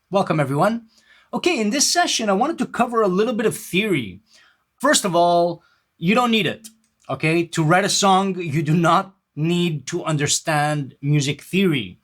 Welcome, everyone. Okay, in this session, I wanted to cover a little bit of theory. First of all, you don't need it. Okay, to write a song, you do not need to understand music theory.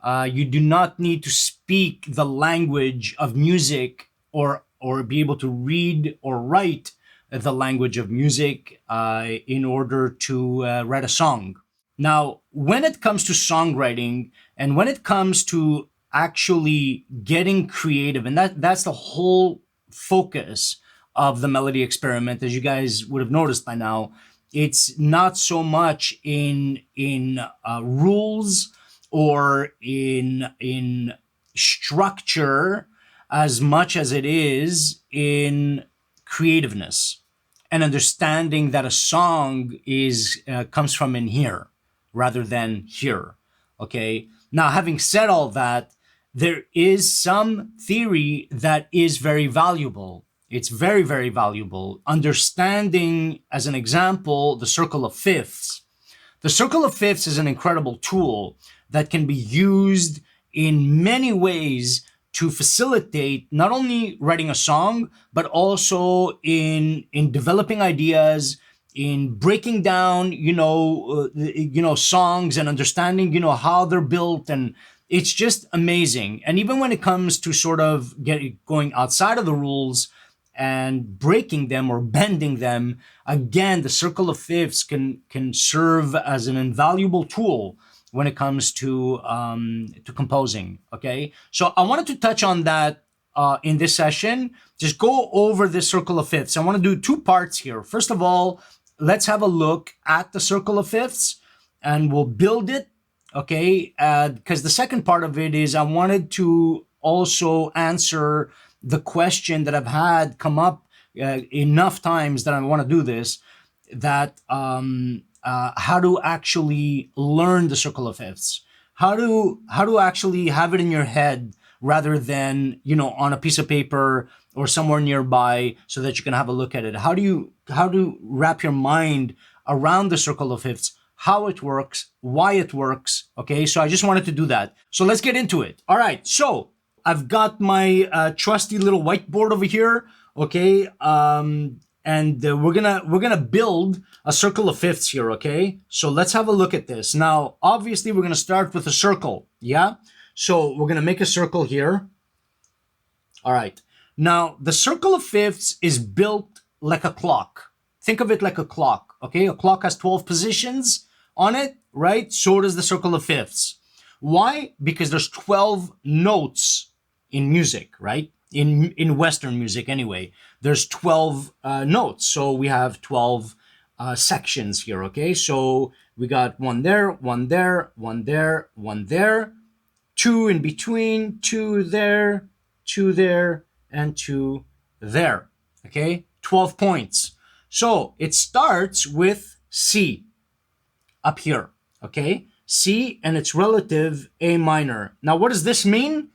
You do not need to speak the language of music or be able to read or write the language of music in order to write a song. Now, when it comes to songwriting and when it comes to actually getting creative, and that's the whole focus of the melody experiment, as you guys would have noticed by now, it's not so much in rules or in structure as much as it is in creativeness and understanding that a song is comes from in here rather than here. Okay. Now, having said all that, there is some theory that is very valuable. It's very, very valuable. Understanding, as an example, the circle of fifths. The circle of fifths is an incredible tool that can be used in many ways to facilitate not only writing a song, but also in developing ideas, in breaking down, songs and understanding, how they're built, and it's just amazing. And even when it comes to sort of going outside of the rules and breaking them or bending them, again, the circle of fifths can serve as an invaluable tool when it comes to composing. Okay, so I wanted to touch on that in this session. Just go over this circle of fifths. I want to do two parts here. First of all, let's have a look at the circle of fifths, and we'll build it. Okay, because the second part of it is I wanted to also answer the question that I've had come up enough times that I want to do this, that how to actually learn the circle of fifths, how to actually have it in your head rather than on a piece of paper or somewhere nearby so that you can have a look at it. How to wrap your mind around the circle of fifths, how it works, why it works. Okay, so I just wanted to do that. So let's get into it. All right, so I've got my trusty little whiteboard over here. Okay, and we're gonna build a circle of fifths here. Okay, so let's have a look at this. Now, obviously, we're gonna start with a circle. Yeah, so we're gonna make a circle here. All right. Now, the circle of fifths is built like a clock. Think of it like a clock. Okay, a clock has 12 positions on it, right? So does the circle of fifths. Why? Because there's 12 notes in music, right? In Western music anyway, there's 12 notes. So we have 12 sections here, okay? So we got one there, one there, one there, one there, two in between, two there, and two there, okay? 12 points. So it starts with C up here, okay? C and its relative A minor. Now, what does this mean?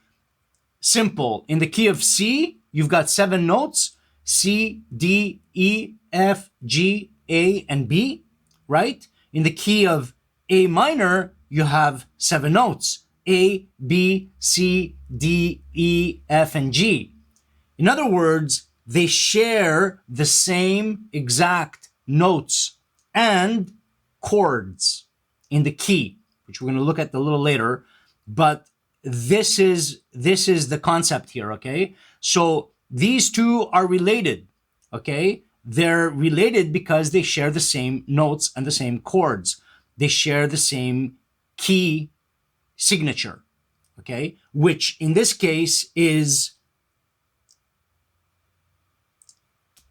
Simple. In the key of C, you've got 7 notes: C, D, E, F, G, A, and B, right? In the key of A minor, you have 7 notes: A, B, C, D, E, F, and G. In other words, they share the same exact notes and chords in the key, which we're going to look at a little later. But this is the concept here, okay? So these two are related, okay? They're related because they share the same notes and the same chords. They share the same key signature, okay? Which in this case is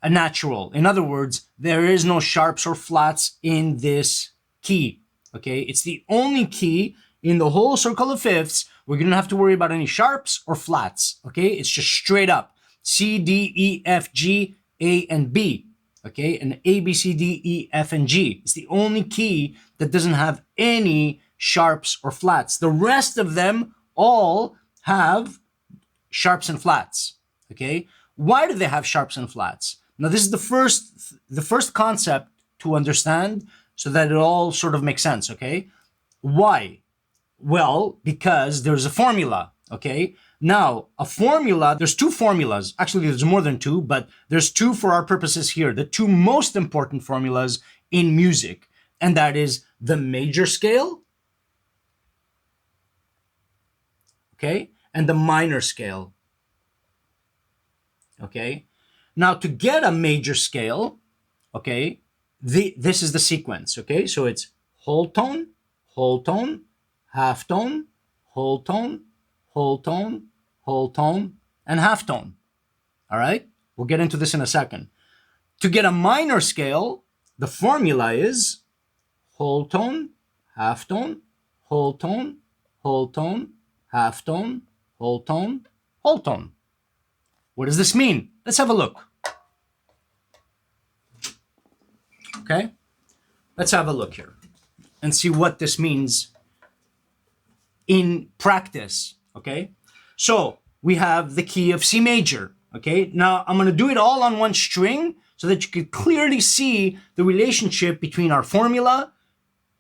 a natural. In other words, there is no sharps or flats in this key, okay? It's the only key in the whole circle of fifths. We're going to have to worry about any sharps or flats, okay? It's just straight up C, D, E, F, G, A, and B, okay? And A, B, C, D, E, F, and G. It's the only key that doesn't have any sharps or flats. The rest of them all have sharps and flats, okay? Why do they have sharps and flats? Now, this is the first concept to understand so that it all sort of makes sense, okay? Why? Well, because there's a formula, okay? Now, a formula, there's two formulas. Actually, there's more than two, but there's two for our purposes here. The two most important formulas in music, and that is the major scale, okay, and the minor scale, okay. Now, to get a major scale, okay, this is the sequence, okay. So it's whole tone, half tone, whole tone, whole tone, whole tone, and half tone. All right, we'll get into this in a second. To get a minor scale, the formula is whole tone, half tone, whole tone, whole tone, half tone, whole tone, whole tone. What does this mean? Let's have a look. Okay, let's have a look here and see what this means in practice. Okay, so we have the key of C major. Okay, now I'm going to do it all on one string so that you can clearly see the relationship between our formula,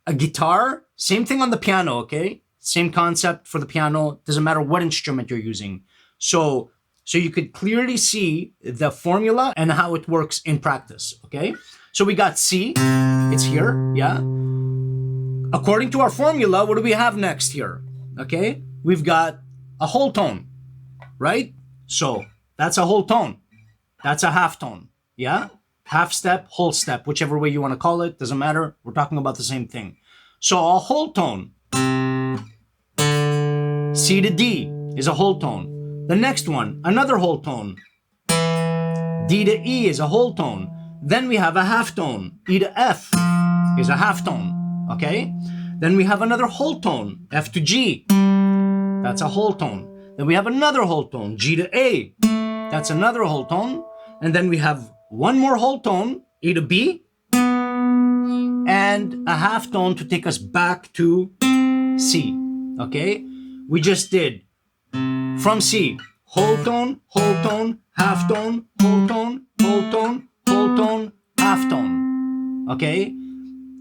a guitar, same thing on the piano, okay? Same concept for the piano, doesn't matter what instrument you're using. So you could clearly see the formula and how it works in practice, okay? So we got C, it's here, yeah? According to our formula, what do we have next here? Okay, we've got a whole tone, right? So that's a whole tone. That's a half tone, yeah? Half step, whole step, whichever way you want to call it, doesn't matter. We're talking about the same thing. So a whole tone, C to D is a whole tone. The next one, another whole tone, D to E is a whole tone. Then we have a half tone, E to F is a half tone, okay? Then we have another whole tone, F to G, that's a whole tone. Then we have another whole tone, G to A, that's another whole tone. And then we have one more whole tone, A to B, and a half tone to take us back to C, okay? We just did from C, whole tone, half tone, whole tone, half tone, okay?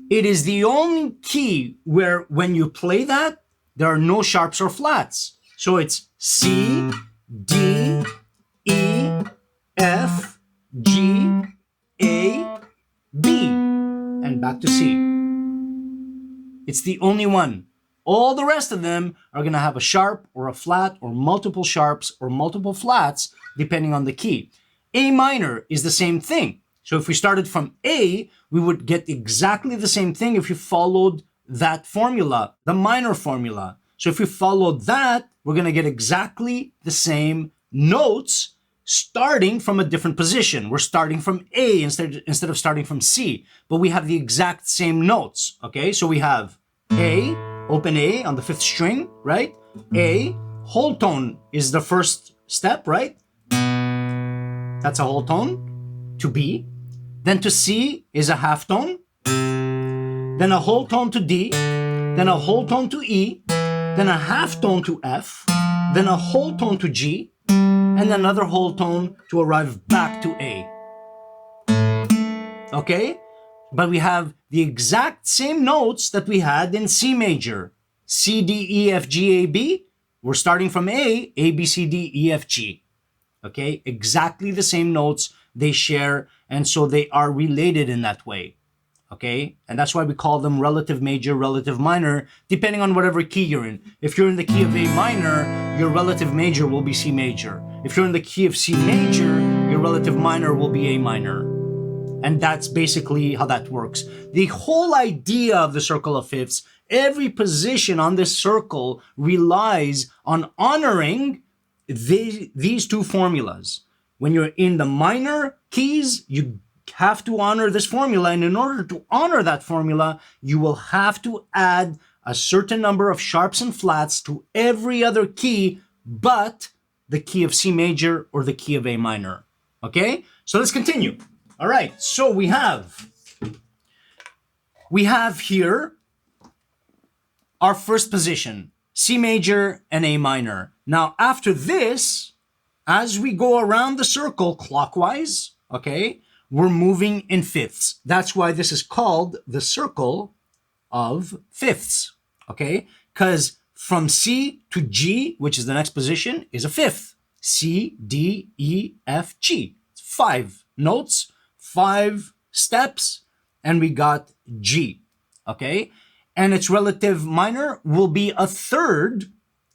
It is the only key where when you play that, there are no sharps or flats. So it's C, D, E, F, G, A, B, and back to C. It's the only one. All the rest of them are going to have a sharp or a flat or multiple sharps or multiple flats depending on the key. A minor is the same thing. So if we started from A, we would get exactly the same thing if you followed that formula, the minor formula. So if we followed that, we're going to get exactly the same notes starting from a different position. We're starting from A instead of starting from C, but we have the exact same notes, okay? So we have A, open A on the fifth string, right? A, whole tone is the first step, right? That's a whole tone to B. Then to C is a half tone. Then a whole tone to D. Then a whole tone to E. Then a half tone to F. Then a whole tone to G. And another whole tone to arrive back to A. Okay? But we have the exact same notes that we had in C major. C, D, E, F, G, A, B. We're starting from A, A, B, C, D, E, F, G. Okay? Exactly the same notes they share, and so they are related in that way. Okay? And that's why we call them relative major, relative minor, depending on whatever key you're in. If you're in the key of A minor, your relative major will be C major. If you're in the key of C major, your relative minor will be A minor. And that's basically how that works. The whole idea of the circle of fifths, every position on this circle relies on honoring these two formulas. When you're in the minor keys, you have to honor this formula. And in order to honor that formula, you will have to add a certain number of sharps and flats to every other key but the key of C major or the key of A minor. Okay? So let's continue. All right. So we have here our first position, C major and A minor. Now, after this, as we go around the circle clockwise, okay, we're moving in fifths. That's why this is called the circle of fifths, okay? Because from C to G, which is the next position, is a fifth. C, D, E, F, G. 5 notes, 5 steps, and we got G, okay? And its relative minor will be a third.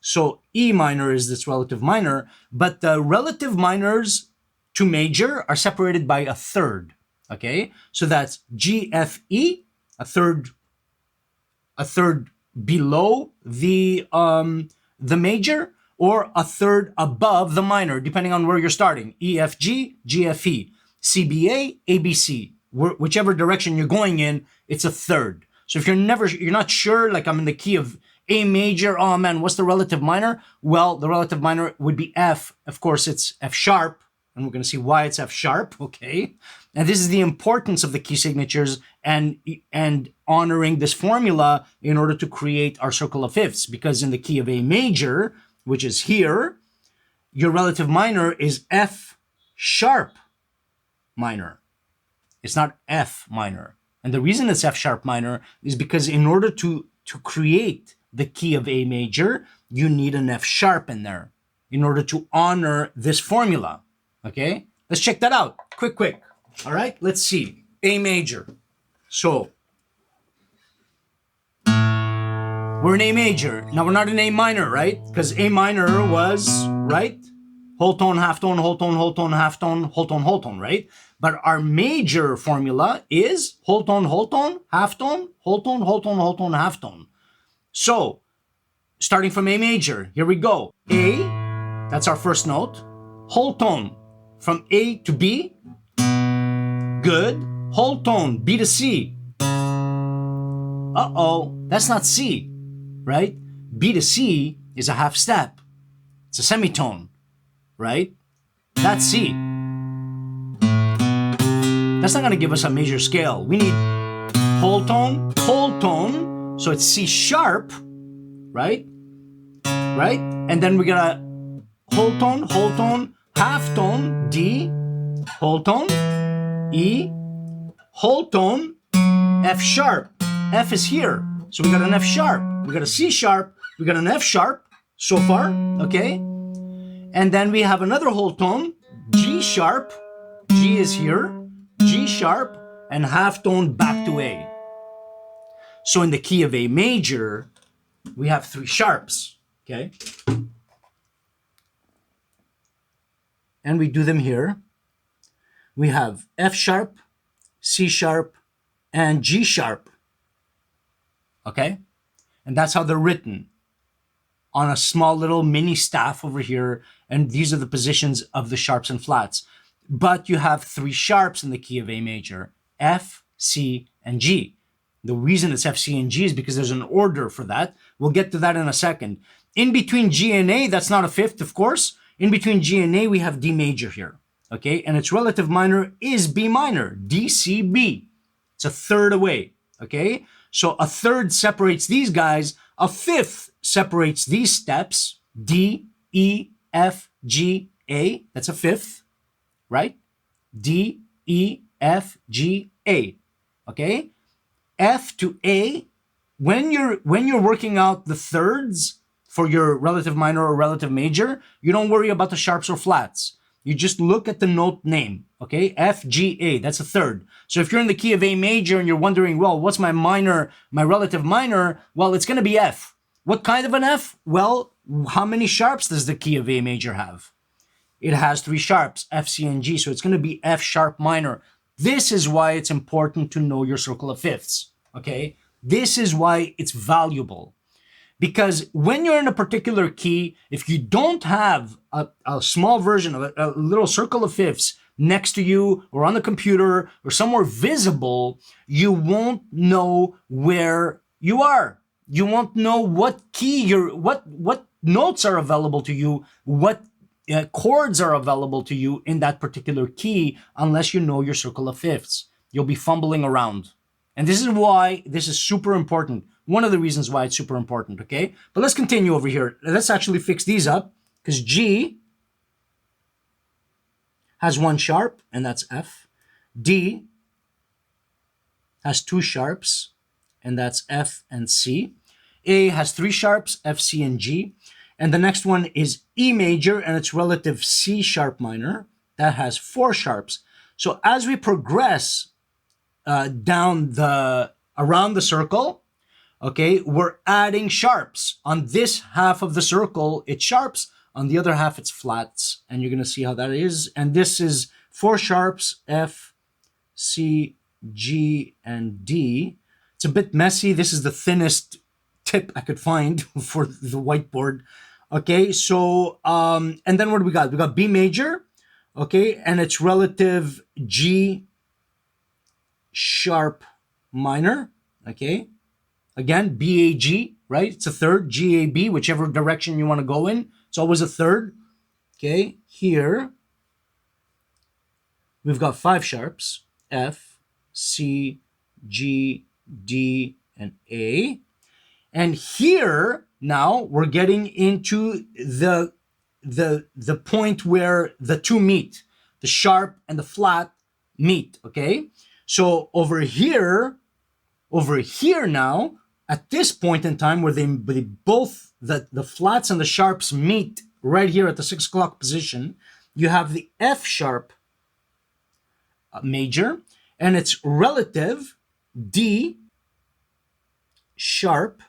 So E minor is this relative minor, but the relative minors to major are separated by a third, okay? So that's G, F, E, a third below the major, or a third above the minor, depending on where you're starting. E, F, G, G, F, E, C, B, A, A, B, C. Whichever direction you're going in, it's a third. So if you're not sure, like I'm in the key of A major, oh man, what's the relative minor? Well, the relative minor would be F. Of course, it's F sharp, and we're going to see why it's F sharp, okay? And this is the importance of the key signatures and honoring this formula in order to create our circle of fifths, because in the key of A major, which is here, your relative minor is F sharp minor. It's not F minor. And the reason it's F sharp minor is because in order to create the key of A major, you need an F sharp in there in order to honor this formula. Okay? Let's check that out. Quick. All right? Let's see. A major. So, we're in A major. Now we're not in A minor, right? Because A minor was, right? Whole tone, half tone, whole tone, whole tone, half tone, whole tone, whole tone, right? But our major formula is whole tone, half tone, whole tone, whole tone, whole tone, half tone. So, starting from A major, here we go. A, that's our first note. Whole tone from A to B. Good. Whole tone, B to C. Uh-oh, that's not C, right? B to C is a half step. It's a semitone, right? That's C. That's not going to give us a major scale. We need whole tone, so it's C sharp, right? Right? And then we got a whole tone, half tone, D, whole tone, E, whole tone, F sharp. F is here, so we got an F sharp. We got a C sharp, we got an F sharp so far, okay? And then we have another whole tone, G sharp, G is here, G sharp, and half tone back to A. So in the key of A major, we have 3 sharps, okay? And we do them here. We have F sharp, C sharp, and G sharp, okay? And that's how they're written on a small little mini staff over here. And these are the positions of the sharps and flats. But you have 3 sharps in the key of A major, F, C, and G. The reason it's F, C, and G is because there's an order for that. We'll get to that in a second. In between G and A, that's not a fifth, of course. In between G and A, we have D major here, okay? And its relative minor is B minor, D, C, B. It's a third away, okay? So a third separates these guys. A fifth separates these steps, D, E, F, G, A. That's a fifth, right? D, E, F, G, A, okay? F to A, when you're working out the thirds for your relative minor or relative major, you don't worry about the sharps or flats. You just look at the note name, okay? F, G, A, that's a third. So if you're in the key of A major and you're wondering, well, what's my minor, my relative minor? Well, it's gonna be F. What kind of an F? Well, how many sharps does the key of A major have? It has 3 sharps, F, C, and G, so it's gonna be F sharp minor. This is why it's important to know your circle of fifths, okay? This is why it's valuable. Because when you're in a particular key, if you don't have a small version of a little circle of fifths next to you or on the computer or somewhere visible, you won't know where you are. You won't know what key what notes are available to you, what chords are available to you in that particular key, unless you know your circle of fifths. You'll be fumbling around. And this is why this is super important. One of the reasons why it's super important, okay? But let's continue over here. Let's actually fix these up, because G has 1 sharp, and that's F. D has 2 sharps, and that's F and C. A has 3 sharps, F, C, and G. And the next one is E major and its relative C sharp minor. That has 4 sharps. So as we progress down around the circle, okay, we're adding sharps. On this half of the circle, it's sharps. On the other half, it's flats. And you're going to see how that is. And this is 4 sharps, F, C, G, and D. It's a bit messy. This is the thinnest tip I could find for the whiteboard. Okay, so, and then what do we got? We got B major, okay, and its relative G sharp minor, okay. Again, B, A, G, right? It's a third, G, A, B, whichever direction you want to go in. It's always a third, okay. Here, we've got 5 sharps, F, C, G, D, and A. And here, now, we're getting into the point where the two meet. The sharp and the flat meet, okay? So over here now, at this point in time where they both, the flats and the sharps meet right here at the 6 o'clock position, you have the F sharp major and its relative D sharp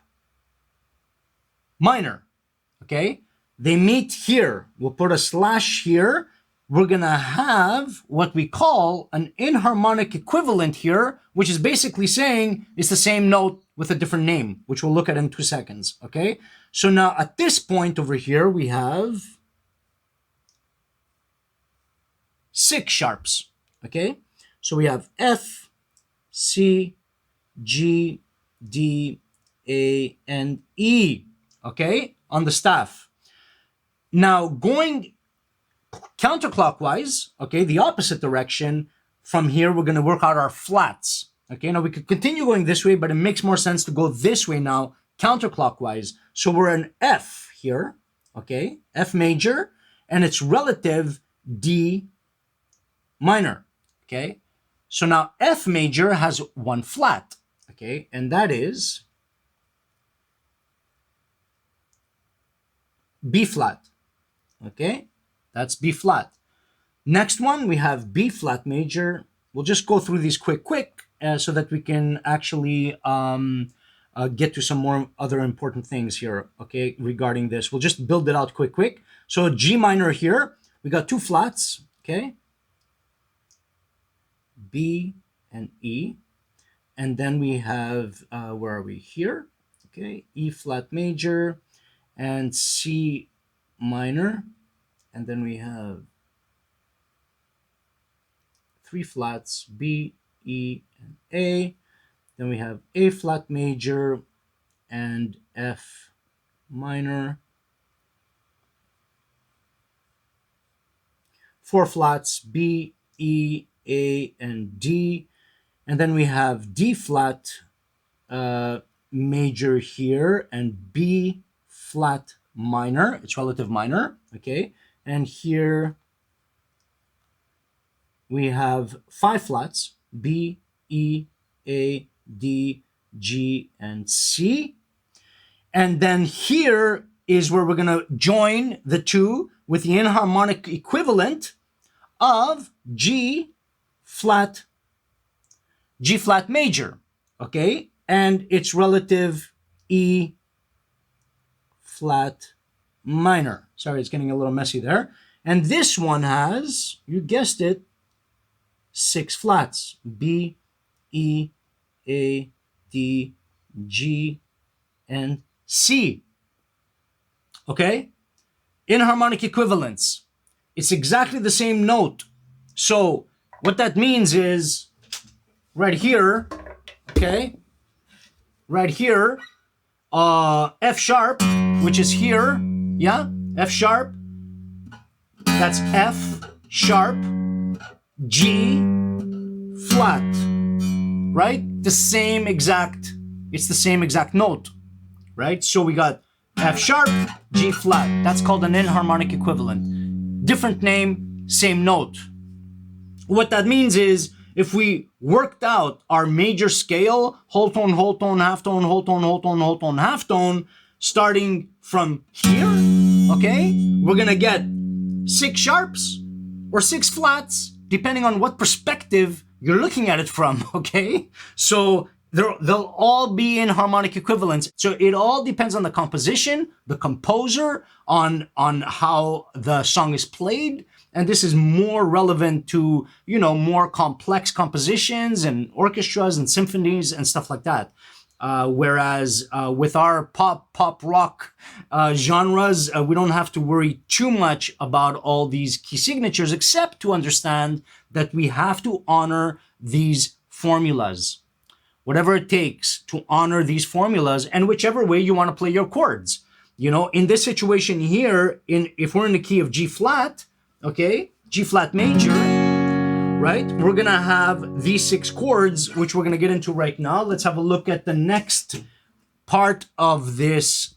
minor, okay? They meet here. We'll put a slash here. We're going to have what we call an inharmonic equivalent here, which is basically saying it's the same note with a different name, which we'll look at in 2 seconds, okay? So now at this point over here, we have 6 sharps, okay? So we have F, C, G, D, A, and E, okay, on the staff. Now going counterclockwise, okay, the opposite direction, from here we're going to work out our flats. Okay, now we could continue going this way, but it makes more sense to go this way now, counterclockwise. So we're an F here, okay, F major, and its relative D minor, okay? So now F major has 1 flat, okay, and that is B flat, okay? That's B flat. Next one, we have B flat major. We'll just go through these quick, so that we can actually get to some more other important things here, okay, regarding this. We'll just build it out quick. So G minor here, we got 2 flats, okay? B and E. And then we have, where are we? Here, okay? E flat major and C minor. And then we have 3 flats, B, E, and A. Then we have A flat major and F minor. 4 flats, B, E, A, and D. And then we have D flat major here and B flat minor, it's relative minor, okay? And here we have 5 flats, B, E, A, D, G, and C. And then here is where we're going to join the 2 with the inharmonic equivalent of G flat major, okay? And its relative E flat minor. Sorry, it's getting a little messy there. And this one has, you guessed it, 6 flats, B, E, A, D, G, and C. Okay? Inharmonic equivalence. It's exactly the same note. So what that means is right here, okay? Right here, F sharp, which is here, yeah? F sharp, that's F sharp, G flat, right? It's the same exact note, right? So we got F sharp, G flat. That's called an inharmonic equivalent. Different name, same note. What that means is, if we worked out our major scale, whole tone, half tone, whole tone, half tone, starting from here, okay, we're gonna get 6 sharps or 6 flats, depending on what perspective you're looking at it from, okay? So they'll all be in harmonic equivalence. So it all depends on the composition, the composer, on how the song is played. And this is more relevant to, more complex compositions and orchestras and symphonies and stuff like that. Whereas with our pop rock genres, we don't have to worry too much about all these key signatures, except to understand that we have to honor these formulas. Whatever it takes to honor these formulas, and whichever way you want to play your chords. In this situation here, if we're in the key of G flat, okay, G flat major, right? We're gonna have these 6 chords, which we're gonna get into right now. Let's have a look at the next part of this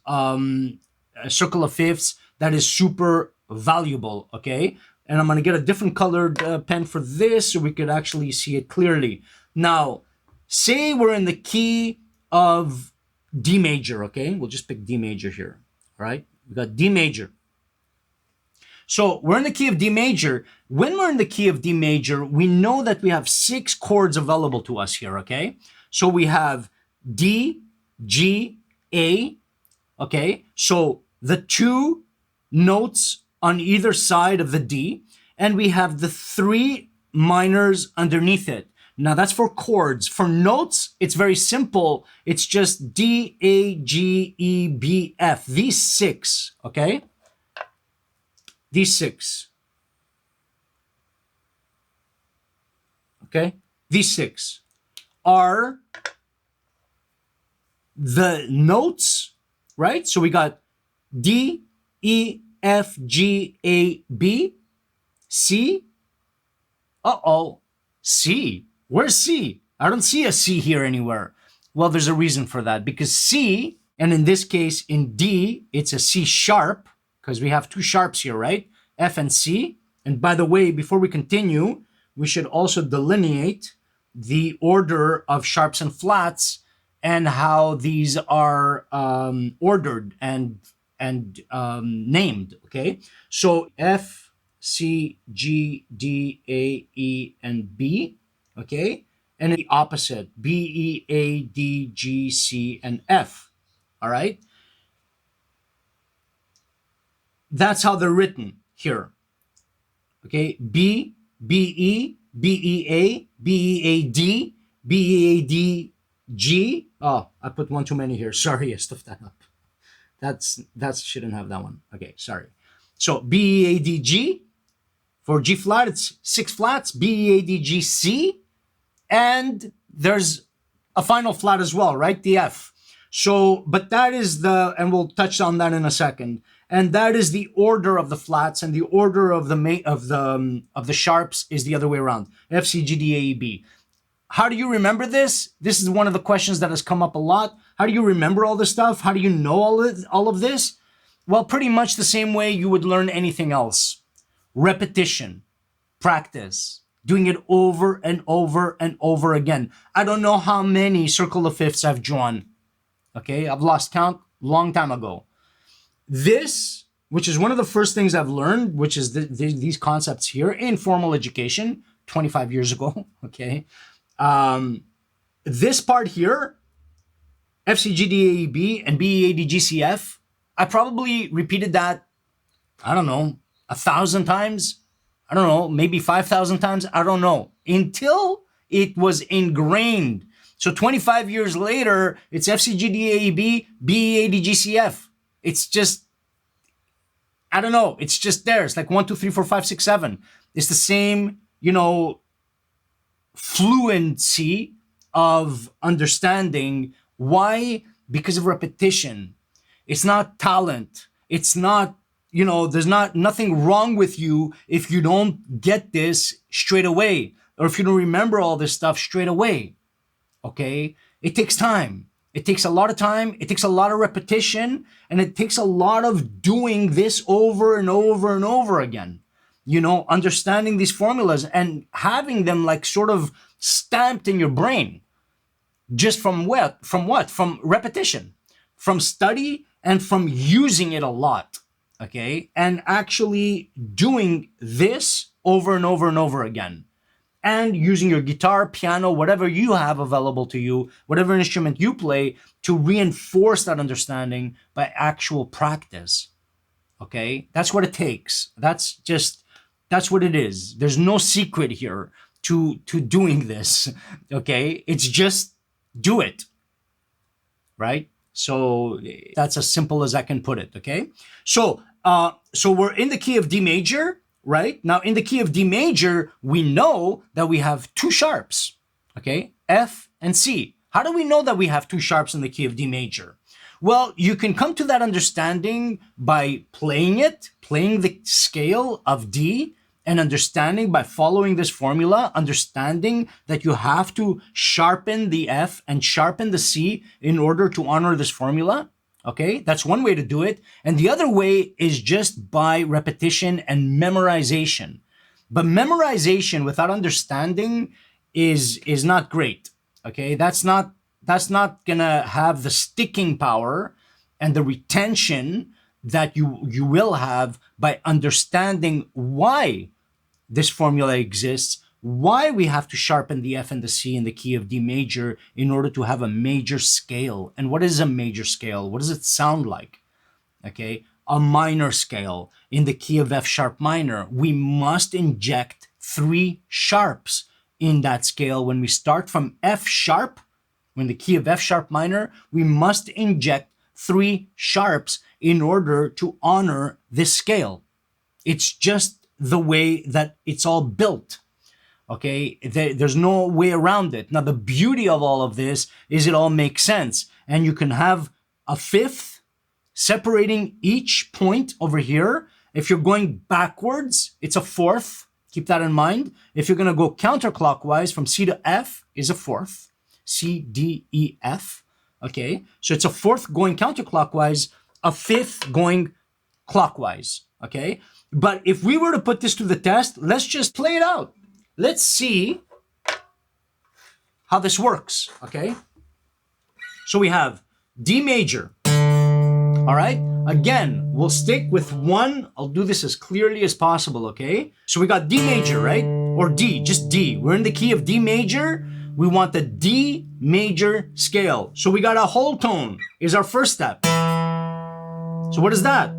circle of fifths that is super valuable, okay? And I'm gonna get a different colored pen for this so we could actually see it clearly. Now, say we're in the key of D major, okay? We'll just pick D major here, all right? We got D major. So we're in the key of D major. When we're in the key of D major, we know that we have 6 chords available to us here, okay? So we have D, G, A, okay? So the 2 notes on either side of the D, and we have the 3 minors underneath it. Now that's for chords. For notes, it's very simple. It's just D, A, G, E, B, F. These 6, okay? These 6. Okay? These 6 are the notes, right? So we got D, E, F, G, A, B, C. Uh-oh. C. Where's C? I don't see a C here anywhere. Well, there's a reason for that, because C, and in this case, in D, it's a C sharp, because we have 2 sharps here, right? F and C. And by the way, before we continue, we should also delineate the order of sharps and flats and how these are ordered and named, okay? So F, C, G, D, A, E, and B, okay? And the opposite, B, E, A, D, G, C, and F, all right? That's how they're written here, okay? B, B, E, B, E, A, B, E, A, D, B, E, A, D, G. Oh, I put one too many here. Sorry, I stuffed that up. That shouldn't have that one. Okay, sorry. So B, E, A, D, G. For G flat, it's 6 flats. B, E, A, D, G, C. And there's a final flat as well, right? The F. So, but that is and we'll touch on that in a second. And that is the order of the flats, and the order of the sharps is the other way around. F, C, G, D, A, E, B. How do you remember this? This is one of the questions that has come up a lot. How do you remember all this stuff? How do you know all of this? Well, pretty much the same way you would learn anything else. Repetition, practice, doing it over and over and over again. I don't know how many circle of fifths I've drawn. Okay, I've lost count long time ago. This, which is one of the first things I've learned, which is these concepts here in formal education 25 years ago, okay? This part here, F, C, G, D, A, E, B, and B, E, A, D, G, C, F, I probably repeated that, I don't know, 1,000 times. I don't know, maybe 5,000 times. I don't know. Until it was ingrained. So 25 years later, it's F, C, G, D, A, E, B, B, E, A, D, G, C, F. It's just, I don't know. It's just there. It's like 1, 2, 3, 4, 5, 6, 7. It's the same, fluency of understanding. Why? Because of repetition. It's not talent. It's not, there's nothing wrong with you if you don't get this straight away, or if you don't remember all this stuff straight away. Okay? It takes time. It takes a lot of time. It takes a lot of repetition, and it takes a lot of doing this over and over and over again. you know, understanding these formulas and having them like sort of stamped in your brain just from what? From repetition, from study, and from using it a lot. Okay. And actually doing this over and over and over again. And using your guitar, piano, whatever you have available to you, whatever instrument you play, to reinforce that understanding by actual practice. Okay. That's what it takes. That's what it is. There's no secret here to doing this. Okay. It's just do it. Right? So that's as simple as I can put it. Okay. So we're in the key of D major, right? Now in the key of D major, we know that we have two sharps. Okay. F and C. How do we know that we have two sharps in the key of D major? Well, you can come to that understanding by playing the scale of D, and understanding by following this formula, understanding that you have to sharpen the F and sharpen the C in order to honor this formula. Okay, that's one way to do it. And the other way is just by repetition and memorization. But memorization without understanding is not great. Okay, that's not gonna have the sticking power and the retention that you will have by understanding why this formula exists, why we have to sharpen the F and the C in the key of D major in order to have a major scale. And what is a major scale? What does it sound like? Okay, a minor scale in the key of F sharp minor. We must inject 3 sharps in that scale. When we start from F sharp, when the key of F sharp minor, we must inject 3 sharps in order to honor this scale. It's just the way that it's all built. Okay, there's no way around it. Now the beauty of all of this is it all makes sense, and you can have a fifth separating each point over here. If you're going backwards, it's a fourth. Keep that in mind. If you're going to go counterclockwise from C to F is a fourth. C, D, E, F. Okay, so it's a fourth going counterclockwise, a fifth going clockwise. Okay, but if we were to put this to the test, let's just play it out. Let's see how this works. Okay, so we have D major. All right, again, we'll stick with one. I'll do this as clearly as possible. Okay, so we got D major, right? Or D, just D. We're in the key of D major. We want the D major scale. So we got a whole tone is our first step. So what is that?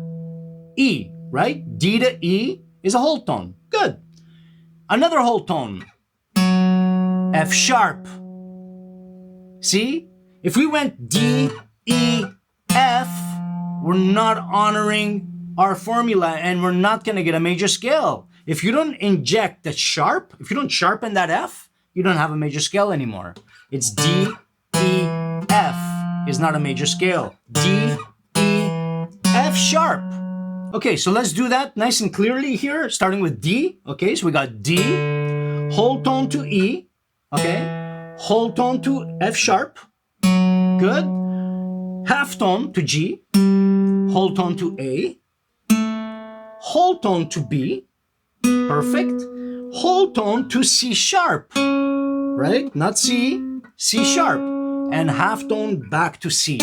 E, right? D to E is a whole tone. Good. Another whole tone. F sharp. See? If we went D, E, F, we're not honoring our formula and we're not going to get a major scale. If you don't inject the sharp, if you don't sharpen that F, you don't have a major scale anymore. It's D, E, F is not a major scale. D, E, F sharp. Okay, so let's do that nice and clearly here, starting with D. Okay, so we got D, whole tone to E. Okay, whole tone to F sharp. Good. Half tone to G, whole tone to A, whole tone to B. Perfect. Whole tone to C sharp. Right? Not C, C sharp, and half tone back to C.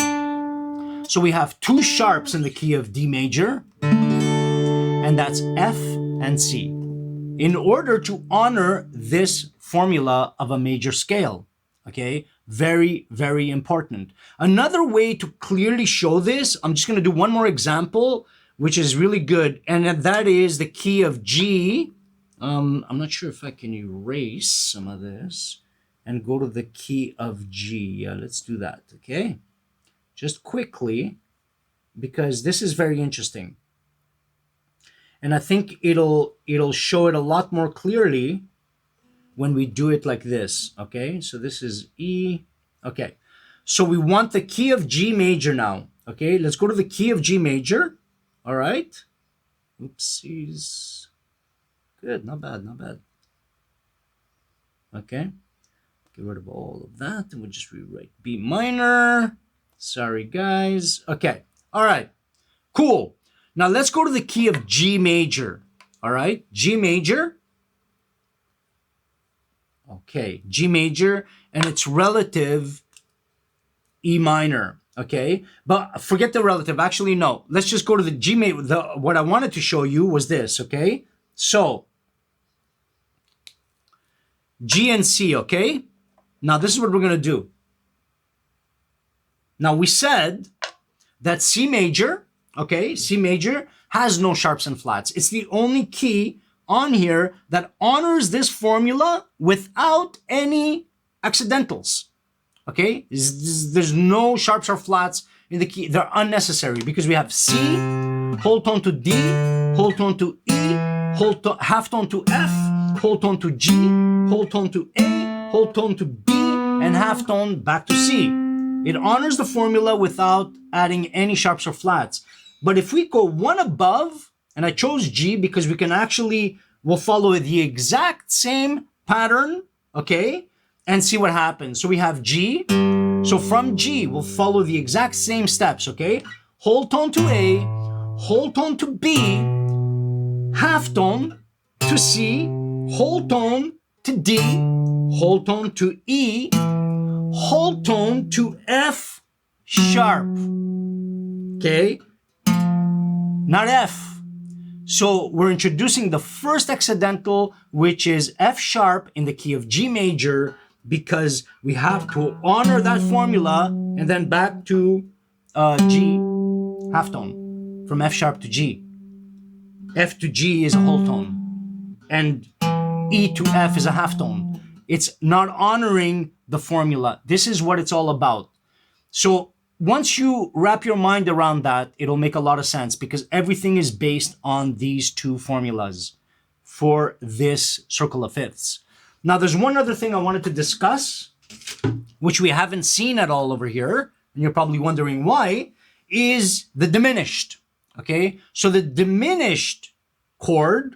So we have 2 sharps in the key of D major, and that's F and C, in order to honor this formula of a major scale. Okay? Very, very important. Another way to clearly show this, I'm just going to do one more example, which is really good, and that is the key of G. I'm not sure if I can erase some of this and go to the key of G. Yeah, let's do that, okay? Just quickly, because this is very interesting. And I think it'll show it a lot more clearly when we do it like this, okay? So this is E, okay. So we want the key of G major now, okay? Let's go to the key of G major, all right? Oopsies. Good, not bad, not bad. Okay, get rid of all of that and we'll just rewrite B minor. Sorry, guys. Okay, all right, cool. Now let's go to the key of G major, All right, G major. Okay, G major and its relative E minor. Okay, but forget the relative. Actually, no. Let's just go to the G major. What I wanted to show you was this. Okay, so G and C. Okay, now this is what we're gonna do. Now we said that C major. Okay, C major has no sharps and flats. It's the only key on here that honors this formula without any accidentals. Okay, there's no sharps or flats in the key. They're unnecessary because we have C, whole tone to D, whole tone to E, half tone to F, whole tone to G, whole tone to A, whole tone to B, and half tone back to C. It honors the formula without adding any sharps or flats. But if we go one above, and I chose G because we'll follow the exact same pattern, okay, and see what happens. So we have G. So from G, we'll follow the exact same steps, okay? Whole tone to A, whole tone to B, half tone to C, whole tone to D, whole tone to E, whole tone to F sharp, okay? Not F. So we're introducing the first accidental, which is F sharp in the key of G major, because we have to honor that formula, and then back to G half tone, from F sharp to G. F to G is a whole tone, and E to F is a half tone. It's not honoring the formula. This is what it's all about. So once you wrap your mind around that, it'll make a lot of sense, because everything is based on these two formulas for this circle of fifths. Now, there's one other thing I wanted to discuss, which we haven't seen at all over here, and you're probably wondering why, is the diminished, okay? So the diminished chord,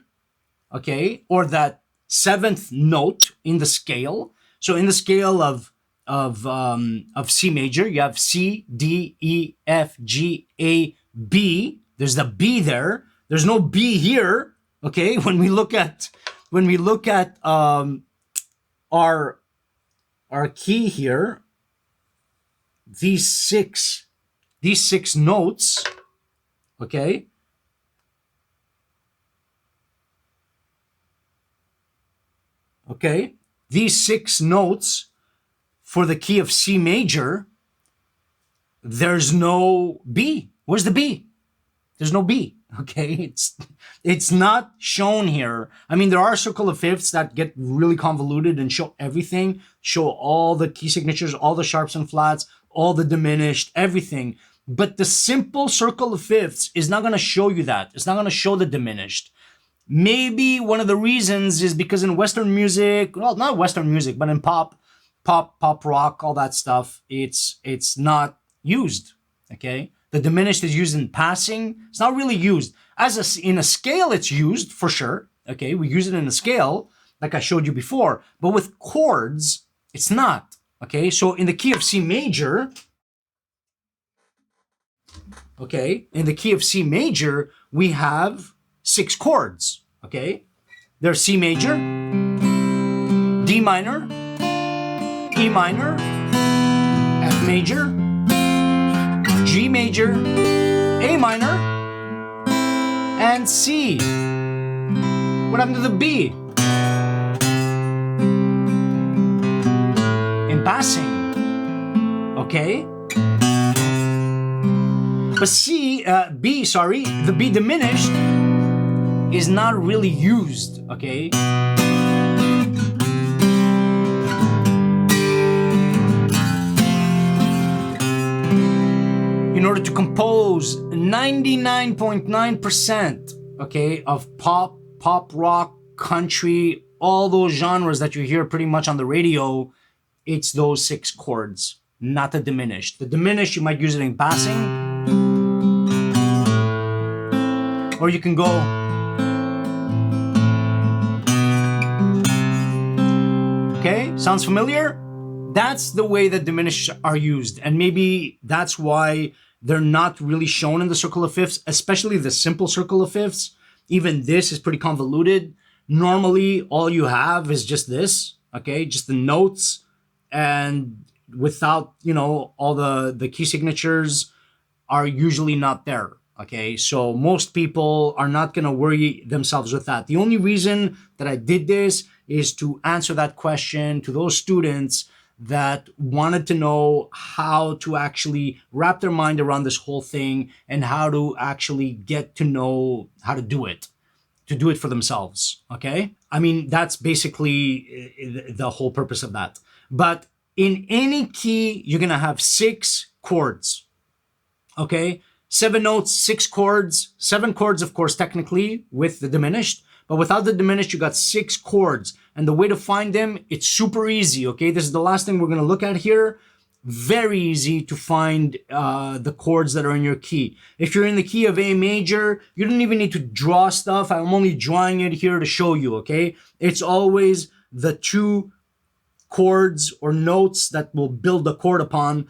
okay, or that seventh note in the scale. So in the scale of C major, you have C, D, E, F, G, A, B. There's the B there. There's no B here. Okay, when we look at our key here, these six notes. Okay. Okay, these 6 notes for the key of C major, there's no B. Where's the B? There's no B. Okay, it's not shown here. I mean, there are circle of fifths that get really convoluted and show everything, show all the key signatures, all the sharps and flats, all the diminished, everything. But the simple circle of fifths is not going to show you that. It's not going to show the diminished. Maybe one of the reasons is because in Western music, well, not Western music, but in pop rock, all that stuff, it's not used. Okay, the diminished is used in passing. It's not really used in a scale. It's used for sure. Okay, we use it in a scale, like I showed you before. But with chords, it's not. Okay, so in the key of C major, okay, in the key of C major, we have 6 chords, okay? There's C major, D minor, E minor, F major, G major, A minor, and C. What happened to the B? In passing, okay? But the B diminished is not really used, okay? In order to compose 99.9%, okay, of pop rock, country, all those genres that you hear pretty much on the radio, it's those 6 chords, not the diminished. The diminished, you might use it in passing, or you can go okay, sounds familiar? That's the way that diminished are used, and maybe that's why they're not really shown in the circle of fifths, especially the simple circle of fifths, Even this is pretty convoluted. Normally, all you have is just this, okay, just the notes, and without, all the key signatures are usually not there. Okay, so most people are not going to worry themselves with that. The only reason that I did this is to answer that question to those students that wanted to know how to actually wrap their mind around this whole thing and how to actually get to know how to do it, to do it for themselves. Okay, I mean, that's basically the whole purpose of that. But in any key, you're going to have 6 chords. Okay, 7 notes, 6 chords, 7 chords, of course, technically with the diminished, but without the diminished, you got 6 chords. And the way to find them, it's super easy. Okay, this is the last thing we're going to look at here. Very easy to find the chords that are in your key. If you're in the key of A major, you don't even need to draw stuff. I'm only drawing it here to show you. Okay, it's always the 2 chords or notes that will build the chord upon,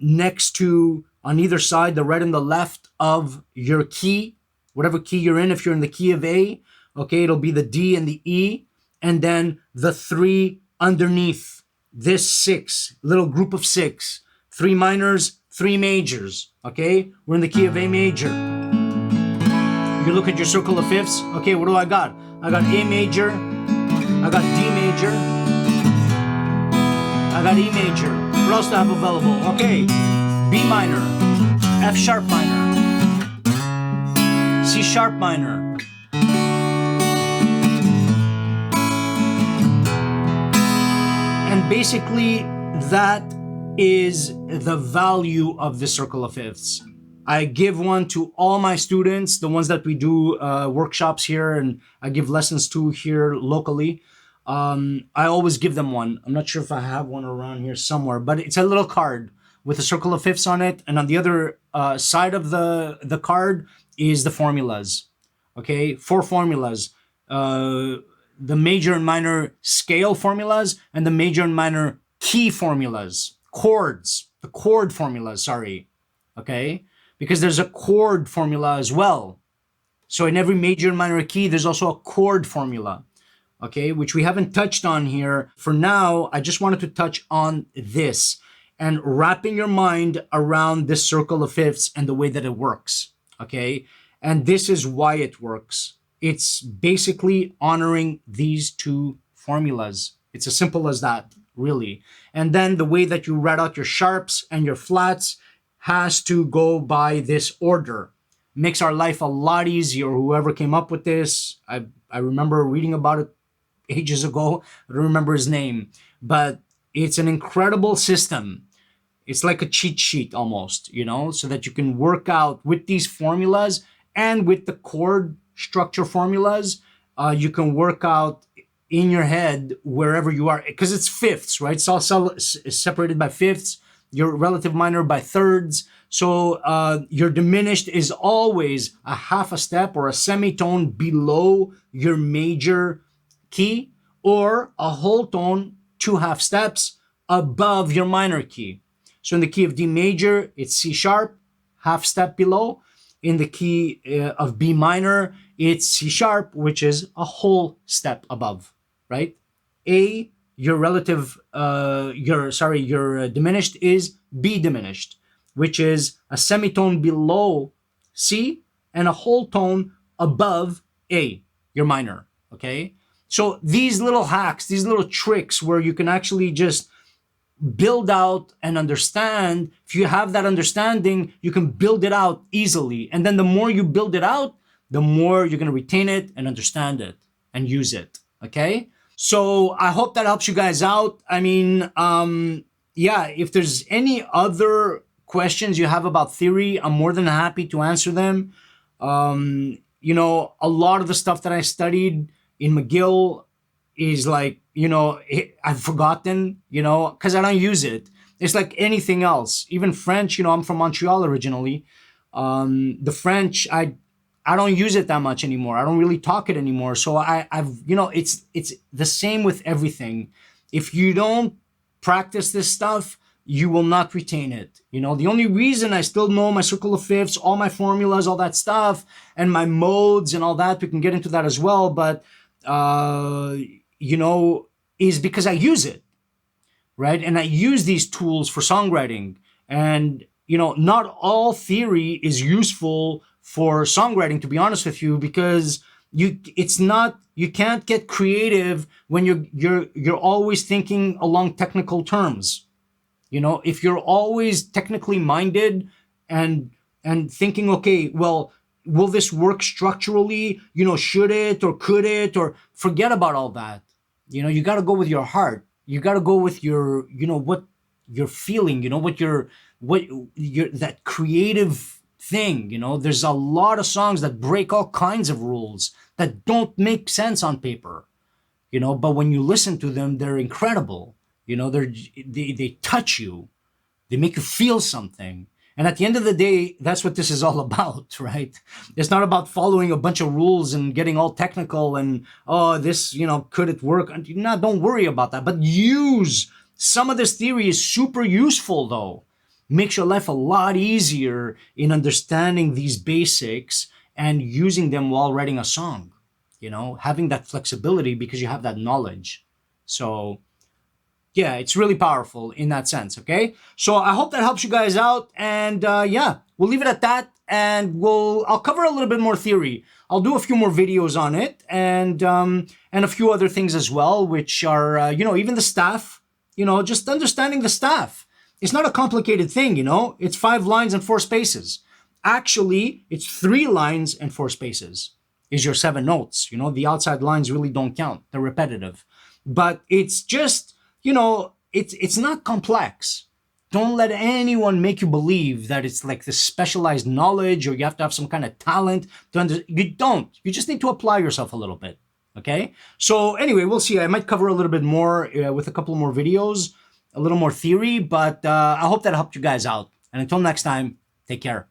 next to, on either side, the right and the left of your key, whatever key you're in. If you're in the key of A, okay, it'll be the D and the E, and then the 3 underneath this 6, little group of 6, 3 minors, 3 majors. Okay, we're in the key of A major. You look at your circle of fifths. Okay, what do I got? I got A major, I got D major, I got E major. What else do I have available? Okay, B minor, F sharp minor, C sharp minor, and basically that is the value of the circle of fifths. I give one to all my students, the ones that we do workshops here and I give lessons to here locally. I always give them one. I'm not sure if I have one around here somewhere, but it's a little card with a circle of fifths on it. And on the other side of the card is the formulas. Okay, 4 formulas. The major and minor scale formulas and the major and minor key formulas. Chords. The chord formulas, sorry. Okay, because there's a chord formula as well. So in every major and minor key, there's also a chord formula. Okay, which we haven't touched on here. For now, I just wanted to touch on this and wrapping your mind around this circle of fifths and the way that it works. Okay, and this is why it works. It's basically honoring these 2 formulas. It's as simple as that, really. And then the way that you write out your sharps and your flats has to go by this order. Makes our life a lot easier. Whoever came up with this, I remember reading about it ages ago. I don't remember his name, but it's an incredible system. It's like a cheat sheet almost, so that you can work out with these formulas and with the chord structure formulas. You can work out in your head wherever you are, because it's fifths, right? It's all separated by fifths, your relative minor by thirds. So your diminished is always a half a step or a semitone below your major key, or a whole tone 2 half steps above your minor key. So in the key of D major, it's C sharp, half step below. In the key of B minor, it's C sharp, which is a whole step above, right? A, your diminished is B diminished, which is a semitone below C and a whole tone above A, your minor, okay? So these little hacks, these little tricks where you can actually just build out and understand, if you have that understanding, you can build it out easily. And then the more you build it out, the more you're going to retain it and understand it and use it. Okay? So I hope that helps you guys out. I mean, if there's any other questions you have about theory, I'm more than happy to answer them. A lot of the stuff that I studied in McGill is like, I've forgotten, because I don't use it. It's like anything else. Even French, I'm from Montreal originally. The French, I don't use it that much anymore. I don't really talk it anymore. So it's the same with everything. If you don't practice this stuff, you will not retain it. You know, the only reason I still know my circle of fifths, all my formulas, all that stuff, and my modes and all that, we can get into that as well, but, you know, is because I use it, right? And I use these tools for songwriting. And, you know, not all theory is useful for songwriting, to be honest with you, because you can't get creative when you're always thinking along technical terms. You know, if you're always technically minded and thinking, okay, well, will this work structurally? You know, should it or could it, or forget about all that. You know, you got to go with your heart. You got to go with your, you know, what you're feeling, you know, what your that creative thing. You know, there's a lot of songs that break all kinds of rules that don't make sense on paper, you know, but when you listen to them, they're incredible. You know, they touch you, they make you feel something. And at the end of the day, that's what this is all about, right? It's not about following a bunch of rules and getting all technical and, oh, this, you know, could it work? No, don't worry about that. But use some of this theory is super useful, though. Makes your life a lot easier in understanding these basics and using them while writing a song. You know, having that flexibility because you have that knowledge. So, yeah, it's really powerful in that sense. Okay, so I hope that helps you guys out, and yeah, we'll leave it at that, and I'll cover a little bit more theory. I'll do a few more videos on it, and a few other things as well, which are you know, even the staff. You know, just understanding the staff. It's not a complicated thing. You know, it's 5 lines and 4 spaces. Actually, it's 3 lines and 4 spaces. Is your 7 notes. You know, the outside lines really don't count. They're repetitive, but it's just, you know, it's not complex. Don't let anyone make you believe that it's like this specialized knowledge or you have to have some kind of talent to you don't. You just need to apply yourself a little bit. Okay? So anyway, we'll see. I might cover a little bit more with a couple more videos, a little more theory, but I hope that helped you guys out. And until next time, take care.